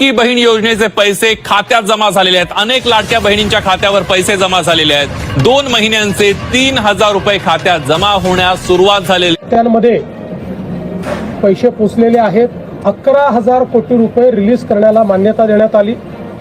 लाडकी बहीण योजनेचे पैसे खात्यात जमा झालेले आहेत। अनेक लाडक्या बहिणींच्या खात्यावर पैसे जमा झालेले आहेत। 2 महिन्यांचे 3000 रुपये खात्यात जमा होण्यास सुरुवात झालेली आहे। त्यामध्ये पैसे पोचलेले आहेत। 11,000 कोटी रुपये रिलीज करण्याला मान्यता देण्यात आली।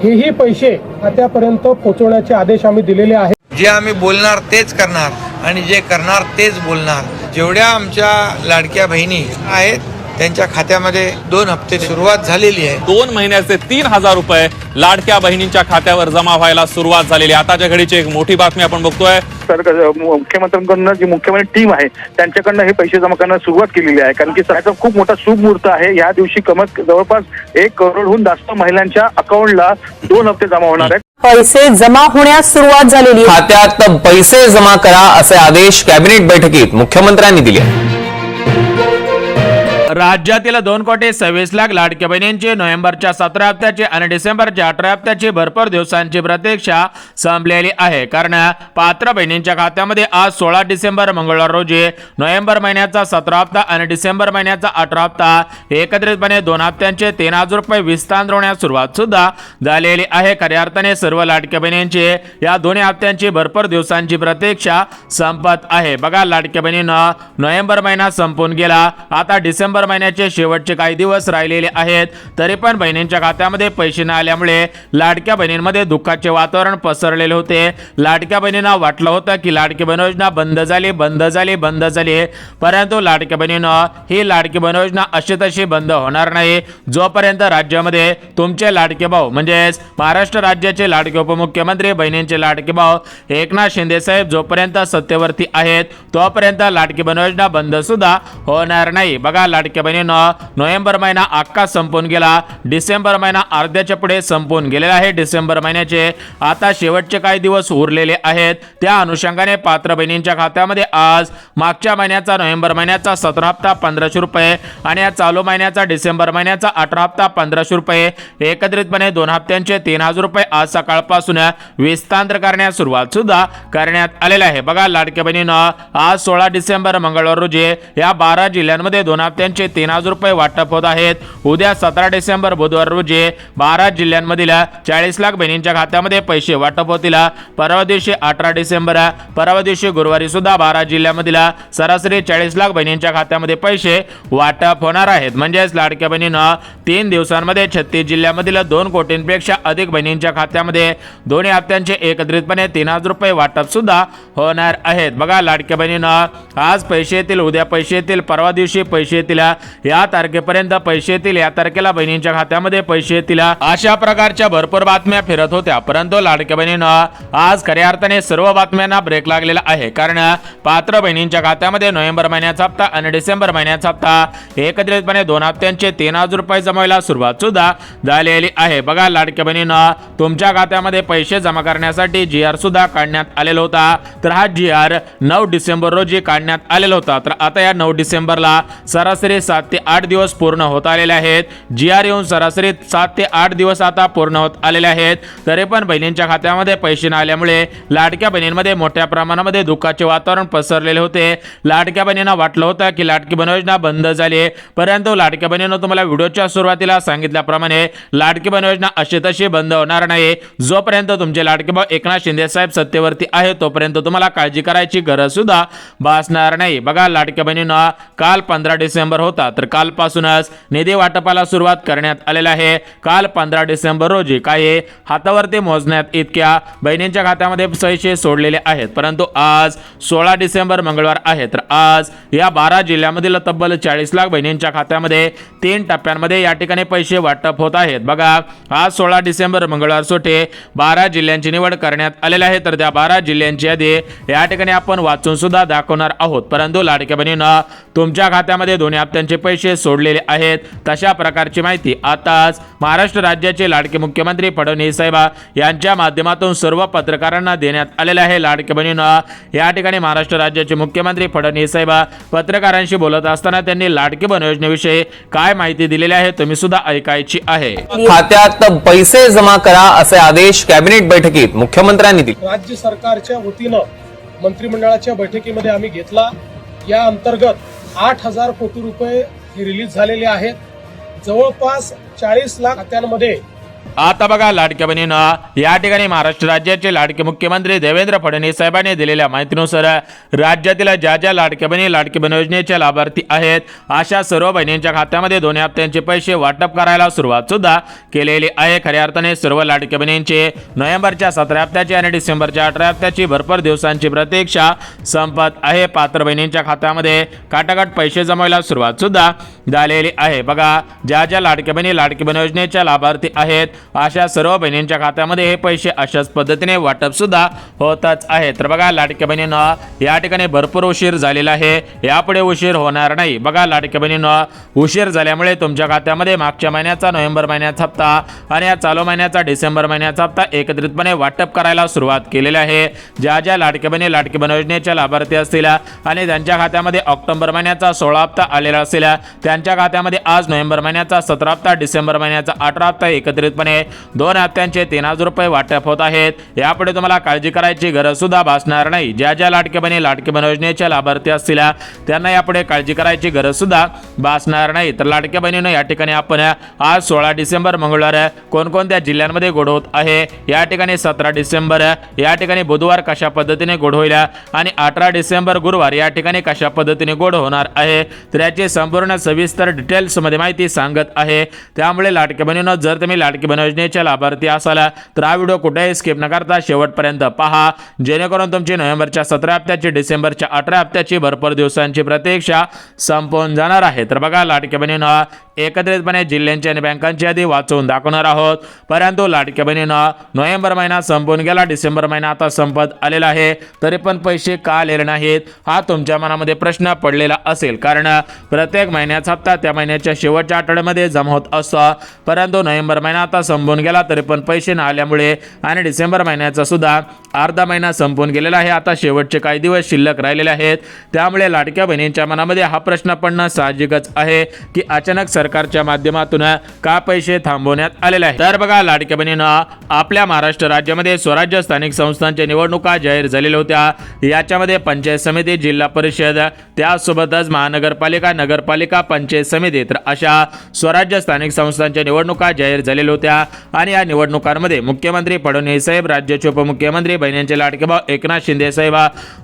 हेही पैसे खात्यापर्यंत पोहोचवण्याचे आदेश आम्ही दिलेले आहेत। जे आम्ही बोलणार तेच करणार आणि जे करणार तेच बोलणार। जेवढ्या आमच्या लाडक्या बहिणी आहेत त्यांच्या खात्यामध्ये 2 हप्ते सुरुवात झालेली आहे। 2 महिन्याचे 3000 रुपये लाडक्या बहिणींच्या खात्यावर जमा व्हायला सुरुवात झालेली आहे। आताच्या घडीची एक मोठी बातमी आपण बघतोय। मुख्यमंत्र्यांकडून जी मुख्यमंत्री टीम आहे त्यांच्याकडनं हे पैसे जमा करण्यास सुरुवात केलेली आहे। कारण की सध्याचा खूप मोठा शुभ मुहूर्त आहे। या दिवशी जवळपास 1 करोडहून जास्त महिलांच्या अकाउंटला 2 हप्ते जमा होणार आहेत। पैसे जमा होण्यास सुरुवात झालेली आहे। खात्यात पैसे जमा करा असे आदेश कॅबिनेट बैठकीत मुख्यमंत्र्यांनी दिले। राज्यातील 2,26,00,000 लाडक्या बहिणींची नोव्हेंबरच्या 17 हप्त्याची आणि डिसेंबरच्या 18 हप्त्याची भरपूर दिवसांची प्रतीक्षा संपलेली आहे। कारण पात्र बहिणींच्या खात्यामध्ये आज 16 डिसेंबर मंगळवार रोजी नोव्हेंबर महिन्याचा 17 हप्ता आणि डिसेंबर महिन्याचा 18 हप्ता एकत्रितपणे 2 हप्त्यांचे 3000 रुपये विस्तारण्यास सुरुवात सुद्धा झालेली आहे। खऱ्या अर्थाने सर्व लाडक्या बहिणींची या दोन्ही हप्त्यांची भरपूर दिवसांची प्रतीक्षा संपत आहे। बघा, लाडक्या बहिणींना नोव्हेंबर महिना संपून गेला, आता डिसेंबर महिन्याचे शेवटचे काही दिवस राहिलेले आहेत। तरी पण बहिणींच्या खात्यामध्ये पैसे न आल्यामुळे लाडक्या बहिणींमध्ये दुःखाचे वातावरण पसरलेले होते। लाडक्या बहिणींना वाटलं होतं की लाडकी बहीण योजना बंद झाली, परंतु लाडक्या बहिणींना ही लाडकी बहीण योजना अशी तशी बंद होणार नाही। जोपर्यंत राज्यामध्ये तुमचे लाडके भाऊ म्हणजेच महाराष्ट्र राज्याचे लाडके उपमुख्यमंत्री बहिणींचे लाडके भाऊ एकनाथ शिंदे साहेब जोपर्यंत सत्तेवरती आहेत तोपर्यंत लाडकी बहीण योजना बंद सुद्धा होणार नाही। बघा, लाडक्या बहिणींना नोव्हेंबर महिना अख्खा संपून गेला, डिसेंबर महिना अर्ध्याच्या पुढे संपून गेलेला आहे। डिसेंबर महिन्याचे आता शेवटचे काही दिवस उरलेले आहेत। त्या अनुषंगाने पात्र बहिणींच्या खात्यामध्ये आज मागच्या महिन्याचा नोव्हेंबर महिन्याचा 17 हप्ता 1500 रुपये आणि या चालू महिन्याचा डिसेंबर महिन्याचा 18 हप्ता 1500 रुपये एकत्रितपणे 2 हप्त्यांचे 3000 रुपये आज सकाळपासून विस्तार करण्यास सुरुवात सुद्धा करण्यात आलेला आहे। बघा, लाडक्या बहिणींना आज 16 डिसेंबर मंगळवार रोजी या 12 जिल्ह्यांमध्ये 2 हप्त्यांचे 3000 रुपये वाटप होत आहेत। उद्या 17 डिसेंबर बुधवार रोजी 12 जिल्ह्यांमधील 40 लाख बहिणींच्या खात्यामध्ये पैसे वाटप होतील। परवा दिवशी 18 डिसेंबर परवा दिवशी गुरुवारी सुद्धा 12 जिल्ह्यांमधील सरासरी 40 लाख बहिणींच्या खात्यामध्ये पैसे वाटप होणार आहेत। म्हणजेच लाडक्या बहिणींना 3 दिवसांमध्ये 36 जिल्ह्यांमधील 2 कोटींपेक्षा अधिक बहिणींच्या खात्यामध्ये दोन्ही हप्त्यांचे एकत्रितपणे 3000 रुपये वाटप सुद्धा होणार आहेत। बघा, लाडक्या बहिणींना आज पैसे येतील, उद्या पैसे येतील, परवा दिवशी पैसे येतील, या तारखेपर्यंत पैसे येतील, या तारखेला बहिणींच्या खात्यामध्ये पैसे येतील, अशा प्रकारच्या भरपूर बातम्या फिरत होत्या। परंतु लाडक्या बहिणींना आज खऱ्या अर्थाने सर्व बातम्यांना ब्रेक लागलेला आहे। कारण पात्र बहिणींच्या खात्यामध्ये नोव्हेंबर महिन्याचा हप्ता आणि डिसेंबर महिन्याचा हप्ता एकत्रितपणे 2 हप्त्यांचे 3000 रुपये जमायला सुरुवात सुद्धा झालेली आहे। बघा, लाडक्या बहिणींना तुमच्या खात्यामध्ये पैसे जमा करण्यासाठी GR सुद्धा काढण्यात आलेला होता। तर हा GR 9 डिसेंबर रोजी काढण्यात आलेला होता। तर आता या 9 डिसेंबरला सरासरी 7 ते 8 दिवस पूर्ण होत आलेले आहेत। GR येऊन सरासरी 7 ते 8 दिवस आता पूर्ण होत आलेले आहेत। तरी पण बहिणींच्या खात्यामध्ये पैसे न आल्यामुळे लाडक्या बहिणींमध्ये मोठ्या प्रमाणामध्ये दुःखाचे वातावरण पसरलेले होते। लाडक्या बहिणींना वाटलं होतं की लाडकी बहीण योजना बंद झाली, परंतु लाडक्या बहिणींना तुम्हाला व्हिडिओच्या सुरुवातीला सांगितल्याप्रमाणे लाडकी बहीण योजना अशी तशी बंद होणार नाही। जोपर्यंत तुमचे लाडके भाऊ एकनाथ शिंदे साहेब सत्तेवरती आहे तोपर्यंत तुम्हाला काळजी करायची गरज सुद्धा भासणार नाही। बघा, लाडक्या बहिणींना काल 15 डिसेंबर होता, तर कालपासूनच निधी वाटपाला सुरुवात करण्यात आलेला आहे। काल 15 डिसेंबर रोजी काही हातावरती मोजण्यात इतक्या बहिणींच्या खात्यामध्ये पैसे सोडलेले आहेत। परंतु आज 16 डिसेंबर मंगळवार आहे, तर आज या 12 जिल्ह्यांमधील तब्बल 40 लाख बहिणींच्या खात्यामध्ये 3 टप्प्यांमध्ये या ठिकाणी पैसे वाटप होत आहेत। बघा, आज 16 डिसेंबर मंगळवार सोटे 12 जिल्ह्यांची निवड करण्यात आलेली आहे। तर त्या 12 जिल्ह्यांची यादी या ठिकाणी आपण वाचून सुद्धा दाखवणार आहोत। परंतु लाडक्या बहिणींना तुमच्या खात्यामध्ये दोन्ही हप्त्यांचे पैसे सोडलेले आहेत। तशा प्रकारची माहिती आताच महाराष्ट्र राज्याचे लाडके मुख्यमंत्री फडणवीस साहेब यांच्या माध्यमातून सर्व पत्रकारांना देण्यात आलेले आहे। लाडके बहिणींना या ठिकाणी महाराष्ट्र राज्याचे मुख्यमंत्री फडणवीस साहेब पत्रकारांशी बोलत असताना त्यांनी लाडकी बहीण योजनेविषयी काय माहिती दिलेली आहे तुम्ही सुद्धा ऐकायची आहे। खात्यात पैसे जमा करा असे आदेश कॅबिनेट बैठकीत मुख्यमंत्र्यांनी दिले। राज्य सरकारच्या वतीनं मंत्रिमंडळाच्या बैठकीमध्ये आम्ही घेतला। या अंतर्गत 8000 कोटी रुपये रिलीज झालेले आहेत। जवळपास 40 लाख खात्यांमध्ये आता बघा लाडक्या बहिणींनो, या ठिकाणी महाराष्ट्र राज्याचे लाडके मुख्यमंत्री देवेंद्र फडणवीस साहेबांनी दिलेल्या माहितीनुसार राज्यातील ज्या लाडक्या बहिणी लाडकी बहीण योजनेच्या लाभार्थी आहेत अशा सर्व बहिणींच्या खात्यामध्ये 2 हप्त्यांचे पैसे वाटप करायला सुरुवात सुद्धा केलेली आहे. खऱ्या अर्थाने सर्व लाडक्या बहिणींचे नोव्हेंबरच्या 17 हप्त्याची आणि डिसेंबरच्या 18 हप्त्याची भरपूर दिवसांची प्रतीक्षा संपत आहे. पात्र बहिणींच्या खात्यामध्ये काटाकाट पैसे जमायला सुरुवात सुद्धा झालेली आहे. बघा ज्या लाडक्या बहिणी लाडकी बहीण योजनेच्या लाभार्थी आहेत अशा सर्व बहिणींच्या खात्यामध्ये हे पैसे अशाच पद्धतीने वाटप सुद्धा होतच आहे. तर बघा लाडक्या बहिणींनो, या ठिकाणी भरपूर उशीर झालेला आहे, यापुढे उशीर होणार नाही. बघा लाडक्या बहिणींनो, उशीर झाल्यामुळे तुमच्या खात्यामध्ये मागच्या महिन्याचा नोव्हेंबर महिन्याचा हप्ता आणि या चालू महिन्याचा डिसेंबर महिन्याचा हप्ता एकत्रितपणे वाटप करायला सुरुवात केलेली आहे. ज्या लाडक्या बहिणी लाडकी बहीण योजनेच्या लाभार्थी असतील आणि त्यांच्या खात्यामध्ये ऑक्टोबर महिन्याचा 16 हप्ता आलेला असेल त्यांच्या खात्यामध्ये आज नोव्हेंबर महिन्याचा 17 हप्ता डिसेंबर महिन्याचा 18 हप्ता एकत्रितपणे 2 हप्त्यांचे 3000 रुपये वाटप होत आहेत. यापुढे तुम्हाला काळजी करायची गरज सुद्धा भासणार नाही. ज्या लाडक्या बहिणी लाडकी बहीण योजनेच्या लाभार्थी असतील त्यांना यापुढे काळजी करायची गरज सुद्धा भासणार नाही. तर लाडक्या बहिणींनो, या ठिकाणी आपण आज 16 डिसेंबर मंगळवार कोणकोणत्या जिल्ह्यांमध्ये गोड होत आहे, या ठिकाणी 17 डिसेंबर या ठिकाणी बुधवार कशा पद्धतीने गोड होईल आणि 18 डिसेंबर गुरुवार या ठिकाणी कशा पद्धतीने गोड होणार आहे तर याची संपूर्ण सविस्तर डिटेल्स मध्ये माहिती सांगत आहे. त्यामुळे लाडक्या बहिणींनो, जर तुम्ही लाडकी बहीण योजनेच्या लाभार्थी असाल तर हा व्हिडिओ कुठेही स्किप न करता शेवटपर्यंत पहा, जेणेकरून तुमची नोव्हेंबरच्या 17 हप्त्याची डिसेंबरच्या 18 हप्त्याची भरपूर दिवसांची प्रतीक्षा संपून जाणार आहे. तर बघा लाडक्या बहिणींनो, एकत्रितपणे जिल्ह्यांची आणि बँकांची यादी वाचवून दाखवणार आहोत. परंतु लाडक्या बहिणींनो, नोव्हेंबर महिना संपून गेला, डिसेंबर महिना आता संपत आलेला आहे, तरी पण पैसे का आलेले नाहीत हा तुमच्या मनामध्ये प्रश्न पडलेला असेल. कारण प्रत्येक महिन्याचा हप्ता त्या महिन्याच्या शेवटच्या आठवड्यामध्ये जमा होत असतो, परंतु नोव्हेंबर महिना आता संपून गेला तरी पण पैसे न आल्यामुळे आणि डिसेंबर महिन्याचा सुद्धा अर्धा महिना संपून गेलेला आहे, आता शेवटचे काही दिवस शिल्लक राहिलेले आहेत. त्यामुळे लाडक्या बहिणींच्या मनामध्ये हा प्रश्न पडणं साहजिकच आहे की अचानक सरकारच्या माध्यमातून का पैसे थांबवण्यात आलेले आहेत. तर बघा लाडक्या बहिणींनो, आपल्या महाराष्ट्र राज्यामध्ये स्वराज्य स्थानिक संस्थांच्या निवडणुका जाहीर झालेल्या होत्या. याच्यामध्ये पंचायत समिती, जिल्हा परिषद, त्यासोबतच महानगरपालिका, नगरपालिका, पंचायत समिती, तर अशा स्वराज्य स्थानिक संस्थांच्या निवडणुका जाहीर झालेल्या होत्या. आणि या निवडणुकांमध्ये मुख्यमंत्री फडणवीस साहेब, राज्याचे उपमुख्यमंत्री बहिणींचे लाडके भाऊ एकनाथ शिंदे साहेब,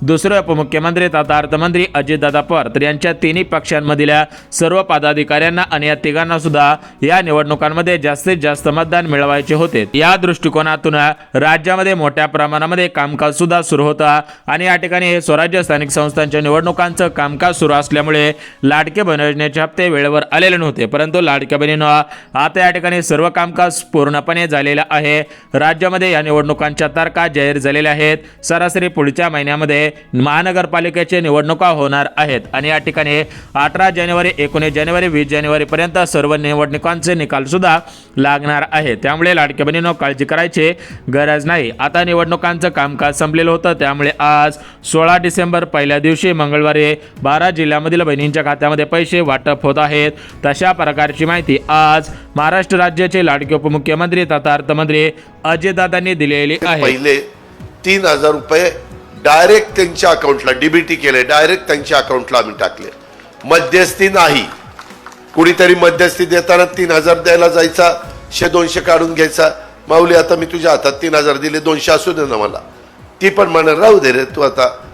दुसरे उपमुख्यमंत्री तथा अर्थमंत्री अजितदादा पवार, तर यांच्या तिन्ही पक्षांमधील सर्व पदाधिकाऱ्यांना आणि या तिघांना सुद्धा या निवडणुकांमध्ये जास्तीत जास्त मतदान मिळवायचे होते. या दृष्टिकोनातून राज्यामध्ये मोठ्या प्रमाणामध्ये कामकाज सुद्धा सुरू होता आणि या ठिकाणी हे स्वराज्य स्थानिक संस्थांच्या निवडणुकांचं कामकाज सुरू असल्यामुळे लाडके बहीण योजनेचे हप्ते वेळेवर आलेले नव्हते. परंतु लाडक्या बहिणींनो, आता या ठिकाणी सर्व कामकाज पूर्णपणे झालेलं आहे. राज्यामध्ये या निवडणुकांच्या तारखा जाहीर झालेल्या आहेत. सरासरी पुढच्या महिन्यामध्ये महानगरपालिकेच्या निवडणुका होणार आहेत आणि या ठिकाणी 18 जानेवारी, 19 जानेवारी, 20 जानेवारी पर्यंत सर्व निवडणुकांचे निकाल सुद्धा लागणार आहे. त्यामुळे लाडक्या बहिणींनो, काळजी करायची गरज नाही. आता निवडणुकांचं कामकाज संपलेलं होतं, त्यामुळे आज 16 डिसेंबर पहिल्या दिवशी मंगळवारी 12 जिल्ह्यामधील बहिणींच्या खात्यामध्ये पैसे वाटप होत आहेत. तशा प्रकारची माहिती आज महाराष्ट्र राज्याचे लाडके उपमुख्यमंत्री तथा अर्थमंत्री अजितदादांनी दिलेली आहे. पहिले 3000 रुपये डायरेक्ट त्यांच्या अकाउंटला डीबीटी केले, डायरेक्ट त्यांच्या अकाउंटला आम्ही टाकले. मध्यस्थी नाही, कुणीतरी मध्यस्थी देताना 3000 द्यायला जायचा, 100-200 काढून घ्यायचा. माऊली, आता मी तुझ्या हातात 3000 दिले, 200 असू दे ना मला. ती पण म्हणा, राहू दे रे तू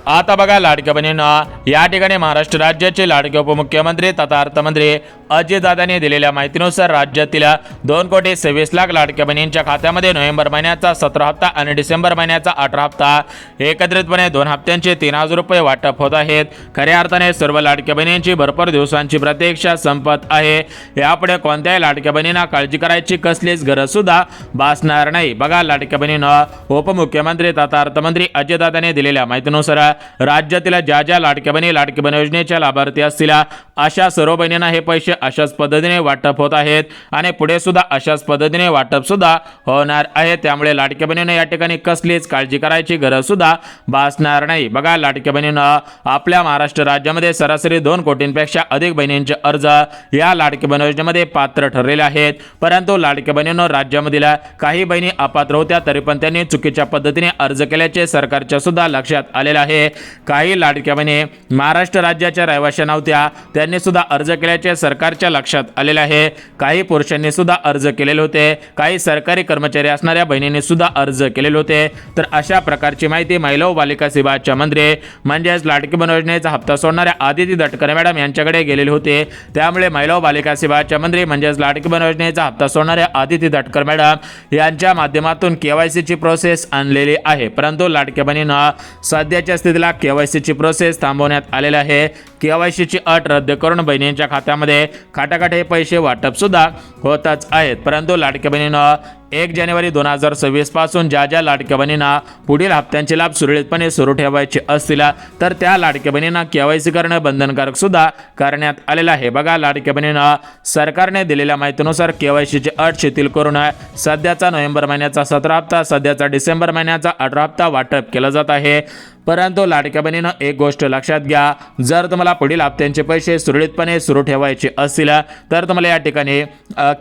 आता बघा लाडक्या बहिणींनो, या ठिकाणी महाराष्ट्र राज्याचे लाडके उपमुख्यमंत्री तथा अर्थमंत्री अजितदादांनी दिलेल्या माहितीनुसार राज्यातील 2,26,00,000 लाडक्या बहिणींच्या खात्यामध्ये नोव्हेंबर महिन्याचा 17 हप्ता आणि डिसेंबर महिन्याचा 18 हप्ता एकत्रितपणे 2 हप्त्यांचे 3000 रुपये वाटप होत आहेत. खऱ्या अर्थाने सर्व लाडक्या बहिणींची भरपूर दिवसांची प्रतीक्षा संपत आहे. यापुढे कोणत्याही लाडक्या बहिणींना काळजी करायची कसलीच गरज सुद्धा भासणार नाही. बघा लाडक्या बहिणींनो, उपमुख्यमंत्री तथा अर्थमंत्री अजितदादांनी दिलेल्या माहितीनुसार राज्यातील ज्या लाडक्या बहिणी लाडकी बहीण योजनेच्या लाभार्थी असतील अशा सर्व बहिणींना हे पैसे अशाच पद्धतीने वाटप होत आहेत आणि पुढे सुद्धा अशाच पद्धतीने वाटप सुद्धा होणार आहे. त्यामुळे लाडक्या बहिणींना या ठिकाणी कसलीच काळजी करायची गरज सुद्धा भासणार नाही. बघा लाडक्या बहिणींना, आपल्या महाराष्ट्र राज्यामध्ये सरासरी 2 कोटींपेक्षा अधिक बहिणींचे अर्ज या लाडकी बहीण योजनेमध्ये पात्र ठरलेले आहेत. परंतु लाडक्या बहिणींनो, राज्यामधील काही बहिणी अपात्र होत्या तरी पण त्यांनी चुकीच्या पद्धतीने अर्ज केल्याचे सरकारच्या सुद्धा लक्षात आलेले आहे. यामध्ये काही लाडक्या बहिणी महाराष्ट्र राज्याच्या रहिवाशी नव्हत्या, त्यांनी सुद्धा अर्ज केल्याचे सरकारच्या लक्षात आलेले आहे. काही पुरुषांनी सुद्धा अर्ज केलेले होते, काही सरकारी कर्मचारी असणाऱ्या बहिणींनी सुद्धा अर्ज केलेले होते. तर अशा प्रकारची माहिती महिला व बालिका सेवाच्या मंत्री म्हणजेच लाडकी बहीण योजनेचा हप्ता सोडणाऱ्या आदिती तटकरे मॅडम यांच्याकडे गेलेले होते. त्यामुळे महिला व बालिका सेवाच्या मंत्री म्हणजेच लाडकी बहीण योजनेचा हप्ता सोडणाऱ्या आदिती तटकरे मॅडम यांच्या माध्यमातून केवायसीची प्रोसेस आणलेली आहे. परंतु लाडक्या बहिणींना सध्याच्या स्थितीला केवायसीची प्रोसेस थांबवण्यात आलेली आहे. केवायसीची अट रद्द करून बहिणींच्या खात्यामध्ये खाटाखाट हे पैसे वाटप सुद्धा होतच आहेत. परंतु लाडक्या बहिणींना 1 जानेवारी 2026 पासून ज्या लाडक्या बहिणींना पुढील हप्त्यांचे लाभ सुरळीतपणे सुरू ठेवायचे असतील तर त्या लाडक्या बहिणींना केवायसी करणं बंधनकारक सुद्धा करण्यात आलेलं आहे. बघा, लाडक्या बहिणींना सरकारने दिलेल्या माहितीनुसार केवायसीची अट शिथिल करून सध्याचा नोव्हेंबर महिन्याचा 17 हप्ता, सध्याचा डिसेंबर महिन्याचा 18 हप्ता वाटप केला जात आहे. परंतु लाडक्या बहिणीनं एक गोष्ट लक्षात घ्या, जर तुम्हाला पुढील हप्त्यांचे पैसे सुरळीतपणे सुरू ठेवायचे असतील तर तुम्हाला या ठिकाणी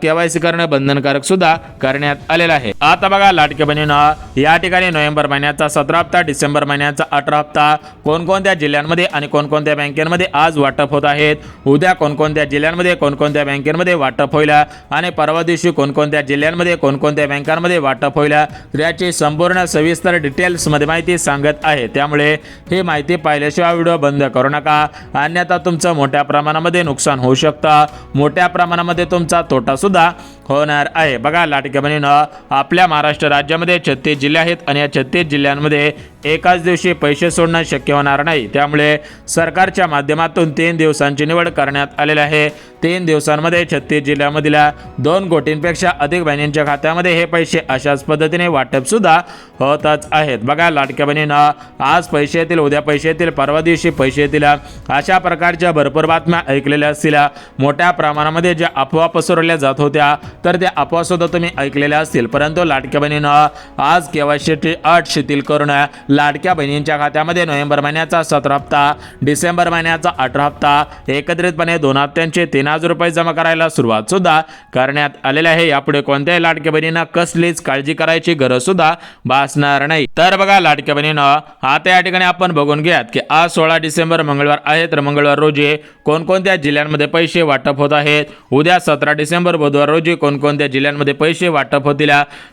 केवायसी करणं बंधनकारक सुद्धा करण्यात आलेलं आहे. आता बघा, लाडक्या बहिणीनं या ठिकाणी नोव्हेंबर महिन्याचा 17 हप्ता, डिसेंबर महिन्याचा 18 हप्ता कोणकोणत्या जिल्ह्यांमध्ये आणि कोणकोणत्या बँकेमध्ये आज वाटप होत आहेत, उद्या कोणकोणत्या जिल्ह्यांमध्ये कोणकोणत्या बँकेमध्ये वाटप होईल आणि परवा दिवशी कोणकोणत्या जिल्ह्यांमध्ये कोणकोणत्या बँकांमध्ये वाटप होईल याची संपूर्ण सविस्तर डिटेल्समध्ये माहिती सांगत आहे. त्यामुळे ही माहिती पाहिल्याशिवाय व्हिडिओ बंद करू नका, अन्यथा तुमचं मोठ्या प्रमाणामध्ये नुकसान होऊ शकतं, मोठ्या प्रमाणामध्ये तुमचा तोटा सुद्धा होणार आहे. बघा, लाडक्या बहिणीनं आपल्या महाराष्ट्र राज्यामध्ये 36 जिल्हे आहेत आणि या 36 जिल्ह्यांमध्ये एकाच दिवशी पैसे सोडणं शक्य होणार नाही. त्यामुळे सरकारच्या माध्यमातून 3 दिवसांची निवड करण्यात आलेली आहे. 3 दिवसांमध्ये 36 जिल्ह्यामधील 2 कोटींपेक्षा अधिक बहिणींच्या खात्यामध्ये हे पैसे अशाच पद्धतीने वाटप सुद्धा होतच आहेत. बघा, लाडक्या बहिणीनं आज पैसे येतील, उद्या पैसे येतील, परवा दिवशी पैसे येतील, अशा प्रकारच्या भरपूर बातम्या ऐकलेल्या असतील. मोठ्या प्रमाणामध्ये ज्या अफवा पसरवल्या जात होत्या तर त्या अफवा सुद्धा तुम्ही ऐकलेल्या असतील. परंतु लाडक्या बहिणीनं आज केवायसीची अट शिथिल करून लाडक्या बहिणींच्या खात्यामध्ये नोव्हेंबर महिन्याचा 17 हप्ता, डिसेंबर महिन्याचा 18 हप्ता एकत्रितपणे 2 हप्त्यांचे 3000 रुपये जमा करायला सुरुवात सुद्धा करण्यात आलेली आहे. यापुढे कोणत्याही लाडक्या बहिणींना कसलीच काळजी करायची गरज सुद्धा भासणार नाही. तर बघा, लाडक्या बहिणीनं आता या ठिकाणी आपण बघून घ्यात की आज 16 डिसेंबर मंगळवार आहे. तर मंगळवार रोजी कोणकोणत्या जिल्ह्यांमध्ये पैसे वाटप होत आहेत, उद्या 17 डिसेंबर बुधवार रोजी कोणकोणत्या जिल्ह्यांमध्ये पैसे वाटप होतील,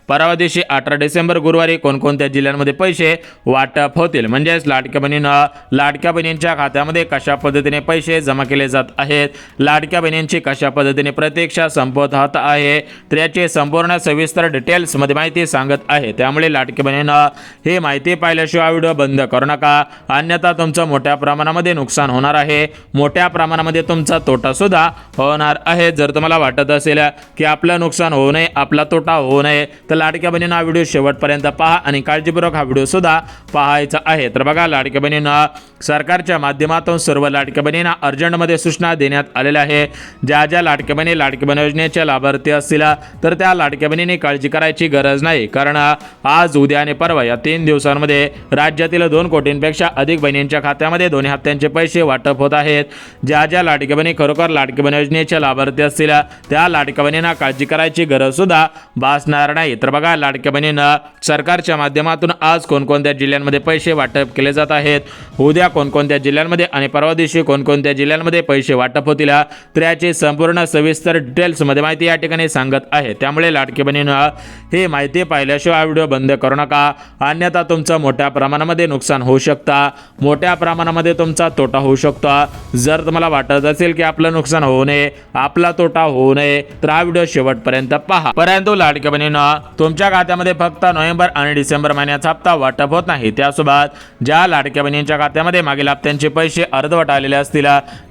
परवा दिवशी 18 डिसेंबर गुरुवारी कोणकोणत्या जिल्ह्यांमध्ये पैसे वाटप होतील. म्हणजेच लाडक्या बहिणीनं लाडक्या बहिणींच्या खात्यामध्ये कशा पद्धतीने पैसे जमा केले जात आहेत, लाडक्या बहिणींची कशा पद्धतीने प्रतीक्षा संपत होत आहे, त्याची संपूर्ण सविस्तर डिटेल्समध्ये माहिती सांगत आहे. त्यामुळे लाडक्या बहिणीनं ही माहिती पाहिल्याशिवाय व्हिडिओ बंद करू नका, अन्यथा तुमचं मोठ्या प्रमाणामध्ये नुकसान होणार आहे, मोठ्या प्रमाणामध्ये तुमचा तोटा सुद्धा होणार आहे. जर तुम्हाला वाटत असेल की आपलं नुकसान होऊ नये, आपला तोटा होऊ नये, तर लाडक्या बहिणींना हा व्हिडिओ शेवटपर्यंत पहा आणि काळजीपूर्वक हा व्हिडिओ सुद्धा पाहायचा आहे. तर बघा, लाडक्या बहिणींना सरकारच्या माध्यमातून सर्व लाडक्या बहिणींना अर्जंटमध्ये सूचना देण्यात आलेल्या आहे. ज्या लाडक्या बहिणी लाडकी बहीण योजनेच्या लाभार्थी असतील तर त्या लाडक्या बहिणींनी काळजी करायची गरज नाही, कारण आज, उद्या आणि परवा या 3 दिवसांमध्ये राज्यातील 2 कोटींपेक्षा अधिक बहिणींच्या खात्यामध्ये 2 हप्त्यांचे पैसे वाटप होत आहेत. ज्या लाडक्या बहिणी खरोखर लाडकी बहीण योजनेच्या लाभार्थी असतील त्या लाडक्या बहिणींना काळजी करायची गरज सुद्धा भासणार नाही. तर बघा, लाडक्या बहिणींना सरकारच्या माध्यमातून आज कोणकोणत्या जिल्ह्यांमध्ये पैसे वाटप केले जात आहेत, उद्या कोणकोणत्या जिल्ह्यांमध्ये आणि परवा दिवशी कोणकोणत्या जिल्ह्यांमध्ये पैसे वाटप होतील, तर याची संपूर्ण सविस्तर डिटेल्समध्ये माहिती या ठिकाणी सांगत आहे. त्यामुळे लाडकी बहिणींना ही माहिती पाहिल्याशिवाय व्हिडिओ बंद करू नका, अन्यथा तुमचं मोठ्या प्रमाणामध्ये नुकसान होऊ शकतं, मोठ्या प्रमाणामध्ये तुमचा तोटा होऊ शकतो. जर तुम्हाला वाटत असेल की आपलं नुकसान होऊ नये, आपला तोटा होऊ नये, तर हा व्हिडिओ शेवटपर्यंत पहा. परंतु लाडक्या बहिणींना तुमच्या खात्यामध्ये फक्त नोव्हेंबर आणि डिसेंबर महिन्याचा हप्ता वाटप होत नाही. त्यासोबत ज्या लाडक्या बहिणींच्या खात्यामध्ये मागील हप्त्यांचे पैसे अर्धवट आलेले असतील,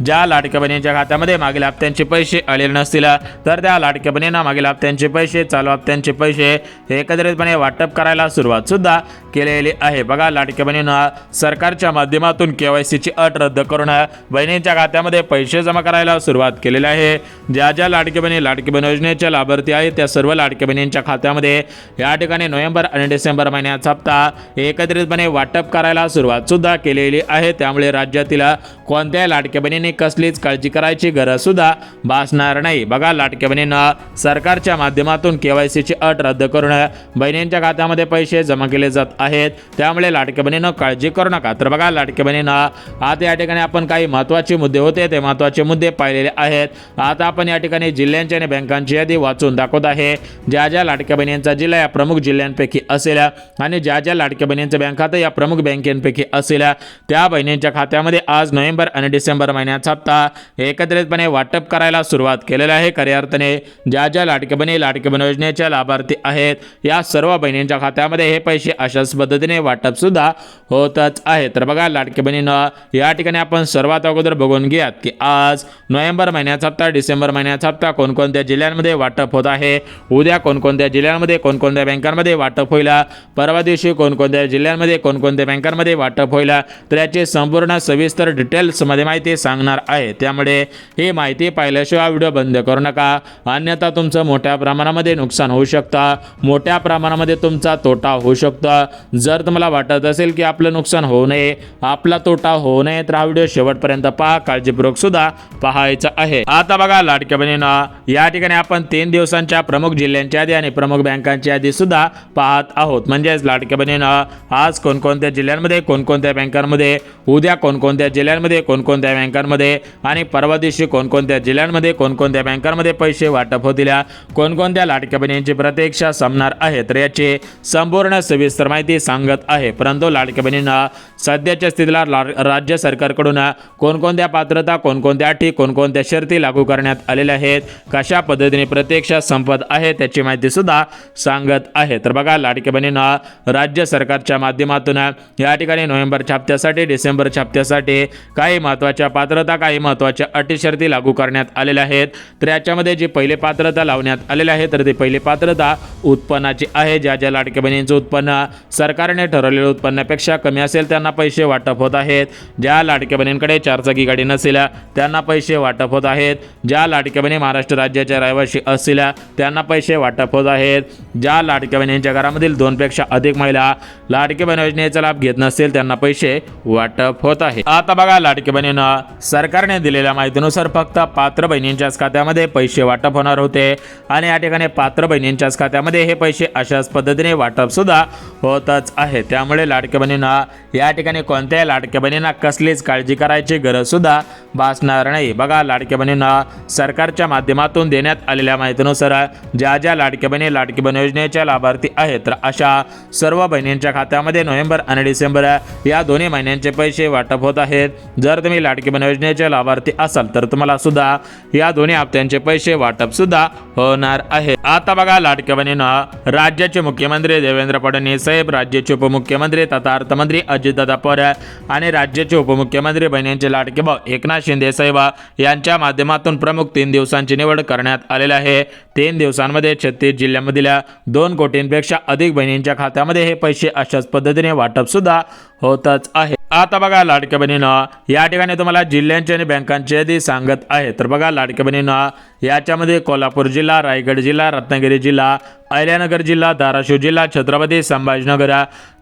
ज्या लाडक्या बहिणींच्या खात्यामध्ये मागील हप्त्यांचे पैसे आलेले नसतील, तर त्या लाडक्या बहिणींना मागील हप्त्यांचे पैसे, चालू हप्त्यांचे पैसे एकत्रितपणे वाटप करायला सुरुवात सुद्धा केलेली आहे. बघा, लाडक्या बहिणींना सरकारच्या माध्यमातून केवायसीची अट रद्द करून बहिणींच्या खात्यामध्ये पैसे जमा करायला सुरुवात केलेली आहे. ज्या लाडकी बहिणी लाडकी बहीण योजनेच्या लाभार्थी आहेत त्या सर्व लाडक्या बहिणींच्या खात्यामध्ये या ठिकाणी नोव्हेंबर आणि डिसेंबर महिन्याचा हप्ता एकत्रित एकत्रितपणे वाटप करायला सुरुवात सुद्धा केलेली आहे। त्यामुळे राज्यातील कोणत्याही लाडक्या बहिणींनी कसलीच काळजी करायची गरज सुद्धा भासणार नाही। बघा, लाडक्या बहिणींना सरकारच्या माध्यमातून केवायसीची अट रद्द करून बहिणींच्या खात्यामध्ये पैसे जमा केले जात आहेत। त्यामुळे लाडक्या बहिणींना काळजी करू नका। तर बघा, लाडक्या बहिणींना आता या ठिकाणी आपण काही महत्त्वाचे मुद्दे होते ते महत्त्वाचे मुद्दे पाहिलेले आहेत। आता आपण या ठिकाणी जिल्ह्यांची आणि बँकांची यादी वाचून दाखवत आहे। ज्या ज्या लाडक्या बहिणींचा जिल्हा या प्रमुख जिल्ह्यांपैकी असेल आणि ज्या ज्या लाडक्या बहिणींचं बँक खातं या प्रमुख बँकेपैकी असेल त्या बहिणींच्या खात्यामध्ये आज नोव्हेंबर आणि डिसेंबर महिन्याचा हप्ता एकत्रितपणे वाटप करायला सुरुवात केलेली आहे। खऱ्या अर्थाने ज्या ज्या लाडक्या बहिणी लाडकी बहीण योजनेच्या लाभार्थी आहेत या सर्व बहिणींच्या खात्यामध्ये हे पैसे अशाच पद्धतीने वाटप सुद्धा होतच आहे। तर बघा, लाडकी बहिणींना या ठिकाणी आपण सर्वात अगोदर बघून घ्यात की आज नोव्हेंबर महिन्याचा हप्ता डिसेंबर महिन्याचा हप्ता कोणकोणत्या जिल्ह्यांमध्ये वाटप होत आहे, उद्या कोणकोणत्या जिल्ह्यांमध्ये कोणकोणत्या बँकांमध्ये वाटप होईल, परवा दिवशी कोणकोणत्या जिल्ह्यांमध्ये कोणकोणत्या बँकांमध्ये वाटप होईल, तर याची संपूर्ण सविस्तर डिटेल्समध्ये माहिती सांगणार आहे। त्यामुळे ही माहिती पाहिल्याशिवाय व्हिडिओ बंद करू नका, अन्यथा तुमचं मोठ्या प्रमाणामध्ये नुकसान होऊ शकतं, मोठ्या प्रमाणामध्ये तुमचा तोटा होऊ शकतो। जर तुम्हाला वाटत असेल की आपलं नुकसान होऊ नये, आपला तोटा होऊ नये, तर हा व्हिडिओ शेवटपर्यंत पहा, काळजीपूर्वक सुद्धा पाहायचा आहे। आता बघा, लाडक्या बहिणींना या ठिकाणी आपण 3 दिवसांच्या प्रमुख जिल्ह्यांची यादी आणि प्रमुख बँकांची यादी सुद्धा पाहत आहोत। म्हणजेच लाडक्या बहिणींना आज कोणकोणत्या जिल्ह्यांमध्ये कोणकोणत्या बँकांमध्ये, उद्या कोणकोणत्या जिल्ह्यांमध्ये कोणकोणत्या बँकांमध्ये आणि परवा दिवशी कोणकोणत्या जिल्ह्यांमध्ये कोणकोणत्या बँकांमध्ये पैसे वाटप होतील, कोणकोणत्या लाडक्या बहिणींची प्रतीक्षा संपणार आहे, तर याची संपूर्ण सविस्तर माहिती सांगत आहे। परंतु लाडक्या बहिणींना सध्याच्या स्थितीला राज्य सरकारकडून कोणकोणत्या पात्रता, कोणकोणत्या अटी, कोणकोणत्या शर्ती लागू करण्यात आलेल्या आहेत, कशा पद्धतीने प्रतीक्षा संपत आहे त्याची माहिती सुद्धा सांगत आहे। तर बघा, लाडक्या बहिणींना राज्य सरकारच्या माध्यमातून या ठिकाणी नोव्हेंबरच्या हप्त्यासाठी, डिसेंबरच्या हप्त्यासाठी काही महत्त्वाच्या पात्रता, काही महत्त्वाच्या अटी शर्ती लागू करण्यात आलेल्या आहेत। तर याच्यामध्ये जी पहिली पात्रता लावण्यात आलेली आहे तर ती पहिली पात्रता उत्पन्नाची आहे। ज्या ज्या लाडक्या बहिणींचं उत्पन्न सरकारने ठरवलेल्या उत्पन्नापेक्षा कमी असेल त्यांना पैसे वाटप होत आहेत। ज्या लाडक्या बहिणींकडे 4 चाकी गाडी नसेल त्यांना पैसे वाटप होत आहेत। ज्या लाडक्या बहिणी महाराष्ट्र राज्याच्या रहिवासी असतील त्यांना पैसे वाटप होत आहेत। ज्या लाडक्या बहिणींच्या घरामधील 2 पेक्षा अधिक महिला लाडकी बहीण योजनेचा लाभ घेत नसतील त्यांना पैसे वाटप होत आहे। आता बघा, लाडकी बहिणींना सरकारने दिलेल्या माहितीनुसार फक्त पात्र बहिणींच्याच खात्यामध्ये पैसे वाटप होणार होते आणि या ठिकाणी पात्र बहिणींच्याच खात्यामध्ये हे पैसे अशाच पद्धतीने वाटप सुद्धा होतच आहे। त्यामुळे लाडक्या बहिणींना या ठिकाणी कोणत्याही लाडक्या बहिणींना कसलीच काळजी करायची गरज सुद्धा भासणार नाही। बघा, लाडक्या बहिणींना सरकारच्या माध्यमातून देण्यात आलेल्या माहितीनुसार ज्या ज्या लाडक्या बहिणी लाडकी बहीण योजनेच्या लाभार्थी आहेत तर अशा सर्व बहिणींच्या खात्यामध्ये नोव्हेंबर आणि डिसेंबर या दोन्ही महिन्यांचे पैसे वाटप होत आहेत। जर तुम्ही लाडकी बहीण योजनेचे लाभार्थी असाल तर तुम्हाला सुद्धा या दोन्ही हप्त्यांचे पैसे वाटप सुद्धा होणार आहे। आता बघा, लाडक्या बहिणींना राज्याचे मुख्यमंत्री देवेंद्र फडणवीस साहेब, राज्याचे उपमुख्यमंत्री तथा अर्थमंत्री अजितदादा पवार आणि राज्याचे उपमुख्यमंत्री बहिणींचे लाडके भाऊ एकनाथ शिंदे साहेब यांच्या माध्यमातून प्रमुख 3 दिवसांची निवड करण्यात आलेली आहे। 3 दिवसांमध्ये 36 जिल्ह्यांमधील 2 कोटींपेक्षा अधिक बहिणींच्या खात्यामध्ये हे पैसे अशाच पद्धतीने वाटप सुद्धा होतच आहे। आता बघा, लाडक्या बहिणींना या ठिकाणी तुम्हाला जिल्ह्यांची आणि बँकांची यादी सांगत आहे। तर बघा, लाडक्या बहिणींना याच्यामध्ये कोल्हापूर जिल्हा, रायगड जिल्हा, रत्नागिरी जिल्हा, अहिल्यानगर जिल्हा, धाराशिव जिल्हा, छत्रपती संभाजीनगर,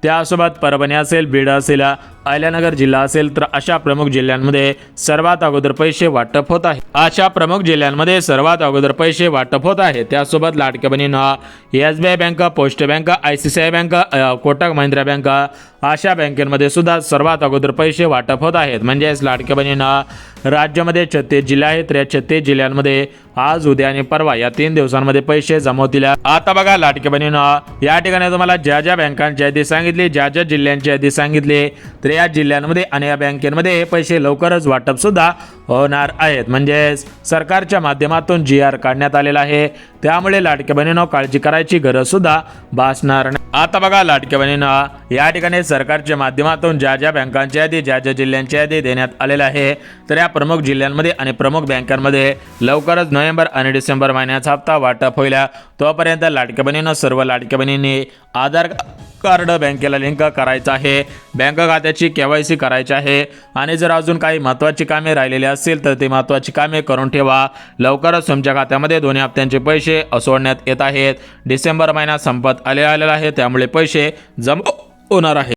त्यासोबत परभणी असेल, बीड असेल, अहिल्यानगर जिल्हा असेल, तर अशा प्रमुख जिल्ह्यांमध्ये सर्वात अगोदर पैसे वाटप होत आहे। अशा प्रमुख जिल्ह्यांमध्ये सर्वात अगोदर पैसे वाटप होत आहे। त्यासोबत लाडक्या बहिणींना SBI bank, post bank, ICICI bank, Kotak Mahindra bank अशा बँकेमध्ये सुद्धा सर्वात अगोदर पैसे वाटप होत आहेत। म्हणजेच लाडक्या बहिणींना राज्यामध्ये 36 जिल्हे आहेत, तर या 36 जिल्ह्यांमध्ये आज, उद्या आणि परवा या 3 दिवसांमध्ये पैसे जमा होतील। आता बघा, लाडक्या बहिणींना या ठिकाणी तुम्हाला ज्या ज्या बँकांची यादी सांगितली, ज्या ज्या जिल्ह्यांची यादी सांगितली, तर या जिल्ह्यांमध्ये आणि या बँकेमध्ये हे पैसे लवकरच वाटप सुद्धा होणार आहेत। म्हणजेच सरकारच्या माध्यमातून GR काढण्यात आलेला आहे। त्यामुळे लाडक्या बहिणींनो काळजी करायची गरज सुद्धा भासणार नाही। आता बघा, लाडक्या बहिणींना या ठिकाणी सरकारच्या माध्यमातून ज्या ज्या बँकांची यादी, ज्या ज्या जिल्ह्यांची यादी देण्यात आलेला आहे, तर या प्रमुख जिल्ह्यांमध्ये आणि प्रमुख बँकांमध्ये लवकरच नोव्हेंबर आणि डिसेंबर महिन्याचा हप्ता वाटप होईल। तोपर्यंत लाडक्या बहिणींनो सर्व लाडक्या बहिणींनी आधार कार्ड बँकेला लिंक करायचं आहे, बँक खात्याची KYC करायची आहे आणि जर अजून काही महत्त्वाची कामे राहिलेली असतील तर ती महत्त्वाची कामे करून ठेवा। लवकरच तुमच्या खात्यामध्ये दोन्ही हप्त्यांचे पैसे सोडण्यात येत आहेत। डिसेंबर महिना संपत आलेला आहे, त्यामुळे पैसे जमा होणार आहे।